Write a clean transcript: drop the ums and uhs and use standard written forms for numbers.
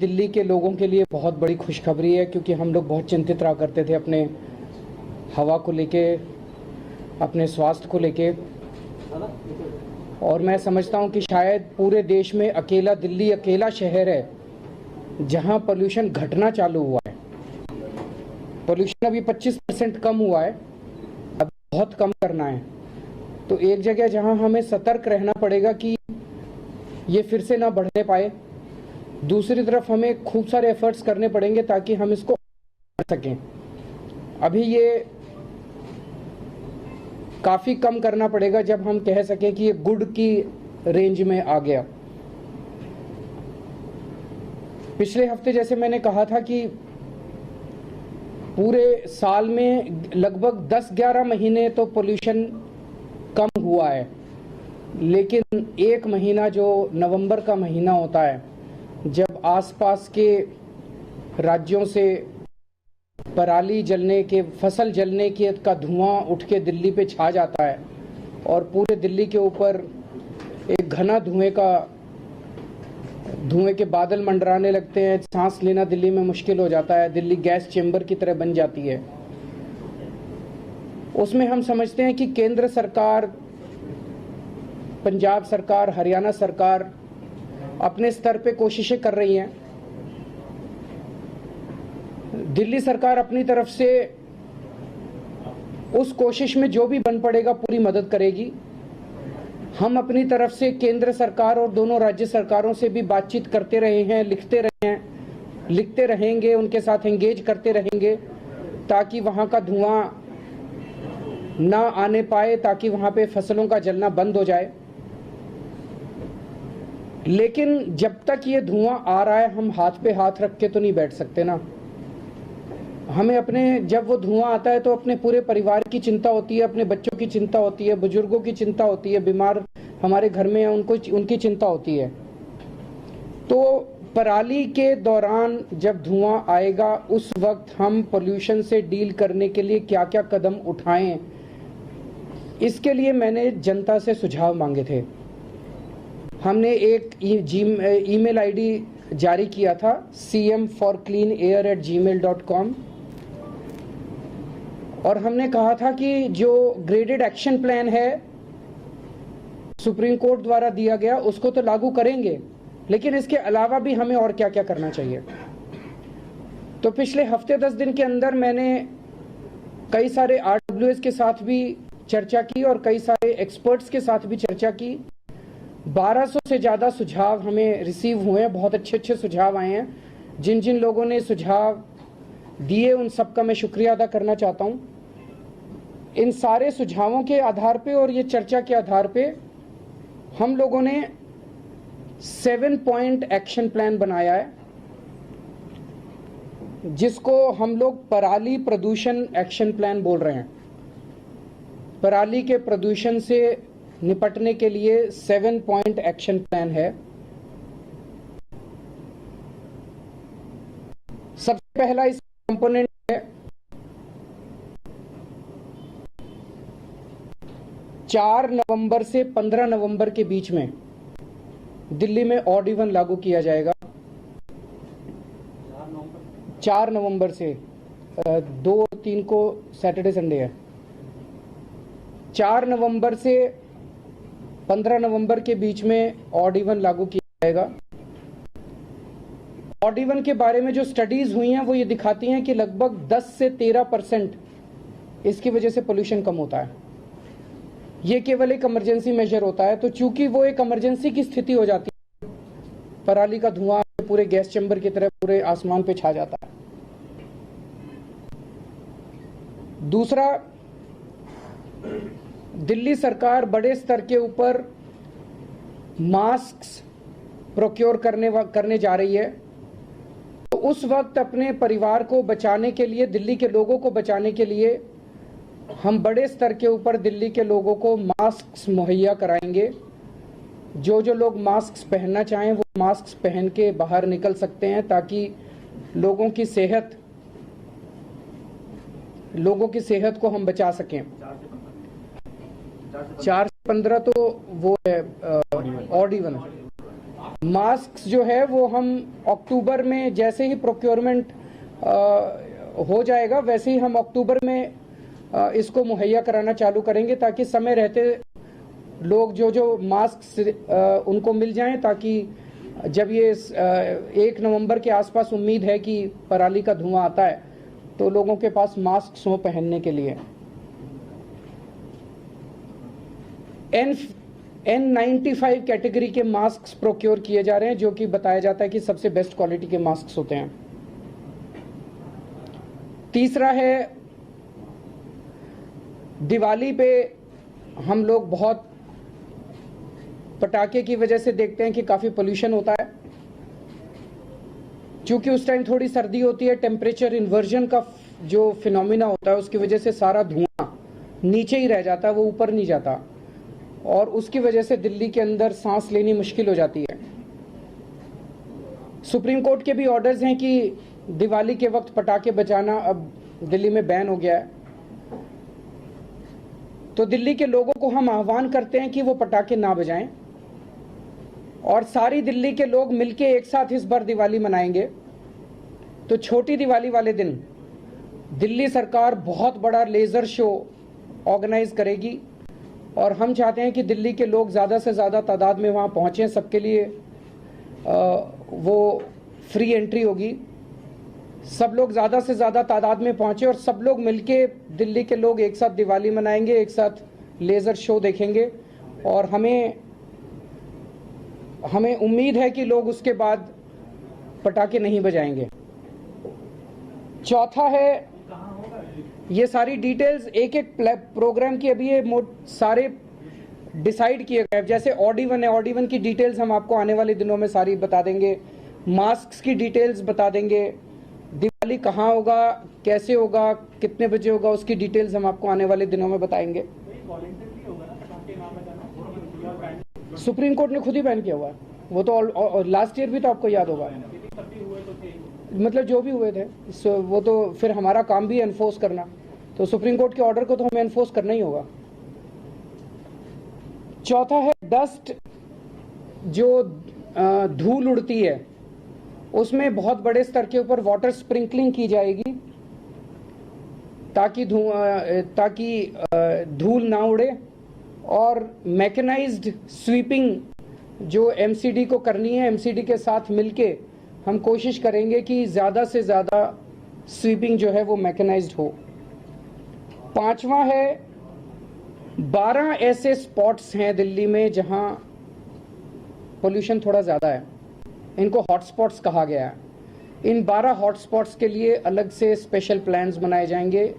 दिल्ली के लोगों के लिए बहुत बड़ी खुशखबरी है, क्योंकि हम लोग बहुत चिंतित रहा करते थे अपने हवा को लेके, अपने स्वास्थ्य को लेके। और मैं समझता हूं कि शायद पूरे देश में दिल्ली अकेला शहर है जहां पोल्यूशन घटना चालू हुआ है। पोल्यूशन अभी 25% कम हुआ है, अब बहुत कम करना है। तो एक जगह जहां हमें सतर्क रहना पड़ेगा कि ये फिर से ना बढ़ने पाए, दूसरी तरफ हमें खूब सारे एफर्ट्स करने पड़ेंगे ताकि हम इसको कर सकें। अभी ये काफ़ी कम करना पड़ेगा जब हम कह सकें कि ये गुड की रेंज में आ गया। पिछले हफ्ते जैसे मैंने कहा था कि पूरे साल में लगभग 10-11 महीने तो पोल्यूशन कम हुआ है, लेकिन एक महीना जो नवंबर का महीना होता है, जब आसपास के राज्यों से पराली जलने के, फसल जलने के का धुआं उठ के दिल्ली पे छा जाता है और पूरे दिल्ली के ऊपर एक घना धुएं के बादल मंडराने लगते हैं, सांस लेना दिल्ली में मुश्किल हो जाता है, दिल्ली गैस चेंबर की तरह बन जाती है। उसमें हम समझते हैं कि केंद्र सरकार, पंजाब सरकार, हरियाणा सरकार अपने स्तर पे कोशिशें कर रही हैं। दिल्ली सरकार अपनी तरफ से उस कोशिश में जो भी बन पड़ेगा पूरी मदद करेगी। हम अपनी तरफ से केंद्र सरकार और दोनों राज्य सरकारों से भी बातचीत करते रहे हैं, लिखते रहेंगे, उनके साथ एंगेज करते रहेंगे ताकि वहाँ का धुआं ना आने पाए, ताकि वहाँ पे फसलों का जलना बंद हो जाए। लेकिन जब तक ये धुआं आ रहा है, हम हाथ पे हाथ रख के तो नहीं बैठ सकते ना। हमें जब वो धुआं आता है तो अपने पूरे परिवार की चिंता होती है, अपने बच्चों की चिंता होती है, बुजुर्गों की चिंता होती है, बीमार हमारे घर में है उनकी चिंता होती है। तो पराली के दौरान जब धुआं आएगा, उस वक्त हम पोल्यूशन से डील करने के लिए क्या क्या कदम उठाएं, इसके लिए मैंने जनता से सुझाव मांगे थे। हमने एक ईमेल आईडी जारी किया था, cm4cleanair@gmail.com, और हमने कहा था कि जो ग्रेडेड एक्शन प्लान है सुप्रीम कोर्ट द्वारा दिया गया, उसको तो लागू करेंगे, लेकिन इसके अलावा भी हमें और क्या क्या करना चाहिए। तो पिछले हफ्ते 10 दिन के अंदर मैंने कई सारे RWS के साथ भी चर्चा की और कई सारे एक्सपर्ट्स के साथ भी चर्चा की। 1200 से ज़्यादा सुझाव हमें रिसीव हुए हैं, बहुत अच्छे सुझाव आए हैं। जिन जिन लोगों ने सुझाव दिए उन सबका मैं शुक्रिया अदा करना चाहता हूं। इन सारे सुझावों के आधार पे और ये चर्चा के आधार पे हम लोगों ने 7 पॉइंट एक्शन प्लान बनाया है, जिसको हम लोग पराली प्रदूषण एक्शन प्लान बोल रहे हैं। पराली के प्रदूषण से निपटने के लिए 7 पॉइंट एक्शन प्लान है। सबसे पहला इस कंपोनेंट है 4 नवंबर से 15 नवंबर के बीच में दिल्ली में ऑड इवन लागू किया जाएगा। 4 नवंबर से 2-3 को सैटरडे संडे है। 4 नवंबर से 15 नवंबर के बीच में ऑड इवन लागू किया जाएगा। ऑड इवन के बारे में जो स्टडीज हुई हैं वो ये दिखाती हैं कि लगभग 10 से 13% इसकी वजह से पोल्यूशन कम होता है। ये केवल एक इमरजेंसी मेजर होता है। तो चूंकि वो एक इमरजेंसी की स्थिति हो जाती है, पराली का धुआं पूरे गैस चैम्बर की तरह पूरे आसमान पे छा जाता है। दूसरा, दिल्ली सरकार बड़े स्तर के ऊपर मास्क प्रोक्योर करने जा रही है। तो उस वक्त अपने परिवार को बचाने के लिए, दिल्ली के लोगों को बचाने के लिए हम बड़े स्तर के ऊपर दिल्ली के लोगों को मास्क मुहैया कराएंगे। जो लोग मास्क पहनना चाहें वो मास्क पहन के बाहर निकल सकते हैं, ताकि लोगों की सेहत को हम बचा सकें। 4 से 15 तो वो है ऑड इवन। मास्क जो है वो हम अक्टूबर में जैसे ही प्रोक्योरमेंट हो जाएगा वैसे ही हम अक्टूबर में इसको मुहैया कराना चालू करेंगे, ताकि समय रहते लोग जो मास्क उनको मिल जाएं, ताकि जब ये 1 नवंबर के आसपास उम्मीद है कि पराली का धुआं आता है तो लोगों के पास मास्क हो पहनने के लिए। N95 कैटेगरी के मास्क प्रोक्योर किए जा रहे हैं, जो कि बताया जाता है कि सबसे बेस्ट क्वालिटी के मास्क होते हैं। तीसरा है, दिवाली पे हम लोग बहुत पटाखे की वजह से देखते हैं कि काफ़ी पोल्यूशन होता है। क्योंकि उस टाइम थोड़ी सर्दी होती है, टेम्परेचर इन्वर्जन का जो फिनोमिना होता है उसकी वजह से सारा धुआं नीचे ही रह जाता है, वो ऊपर नहीं जाता, और उसकी वजह से दिल्ली के अंदर सांस लेनी मुश्किल हो जाती है। सुप्रीम कोर्ट के भी ऑर्डर्स हैं कि दिवाली के वक्त पटाखे बजाना अब दिल्ली में बैन हो गया है। तो दिल्ली के लोगों को हम आह्वान करते हैं कि वो पटाखे ना बजाएं, और सारी दिल्ली के लोग मिलके एक साथ इस बार दिवाली मनाएंगे। तो छोटी दिवाली वाले दिन दिल्ली सरकार बहुत बड़ा लेज़र शो ऑर्गेनाइज करेगी, और हम चाहते हैं कि दिल्ली के लोग ज़्यादा से ज़्यादा तादाद में वहाँ पहुँचें। सबके लिए वो फ्री एंट्री होगी, सब लोग ज़्यादा से ज़्यादा तादाद में पहुँचे और सब लोग मिलके दिल्ली के लोग एक साथ दिवाली मनाएंगे, एक साथ लेज़र शो देखेंगे, और हमें उम्मीद है कि लोग उसके बाद पटाखे नहीं बजाएंगे। चौथा है, ये सारी डिटेल्स एक एक प्रोग्राम की अभी ये सारे डिसाइड किए गए। जैसे ऑडी 1 है, ऑडी 1 की डिटेल्स हम आपको आने वाले दिनों में सारी बता देंगे, मास्क की डिटेल्स बता देंगे, दिवाली कहाँ होगा, कैसे होगा, कितने बजे होगा, उसकी डिटेल्स हम आपको आने वाले दिनों में बताएंगे। सुप्रीम कोर्ट ने खुद ही बैन किया हुआ है, वो तो लास्ट ईयर भी तो आपको याद होगा, मतलब जो भी हुए थे वो तो फिर हमारा काम भी एनफोर्स करना, तो सुप्रीम कोर्ट के ऑर्डर को तो हमें एनफोर्स करना ही होगा। चौथा है, डस्ट जो धूल उड़ती है उसमें बहुत बड़े स्तर के ऊपर वाटर स्प्रिंकलिंग की जाएगी, ताकि धूल ना उड़े, और मैकेनाइज्ड स्वीपिंग जो एमसीडी को करनी है, एमसीडी के साथ मिलके हम कोशिश करेंगे कि ज़्यादा से ज़्यादा स्वीपिंग जो है वो मैकेनाइज्ड हो। पांचवा है, 12 ऐसे स्पॉट्स हैं दिल्ली में जहां पोल्यूशन थोड़ा ज़्यादा है, इनको हॉटस्पॉट्स कहा गया है। इन 12 हॉटस्पॉट्स के लिए अलग से स्पेशल प्लान्स बनाए जाएंगे।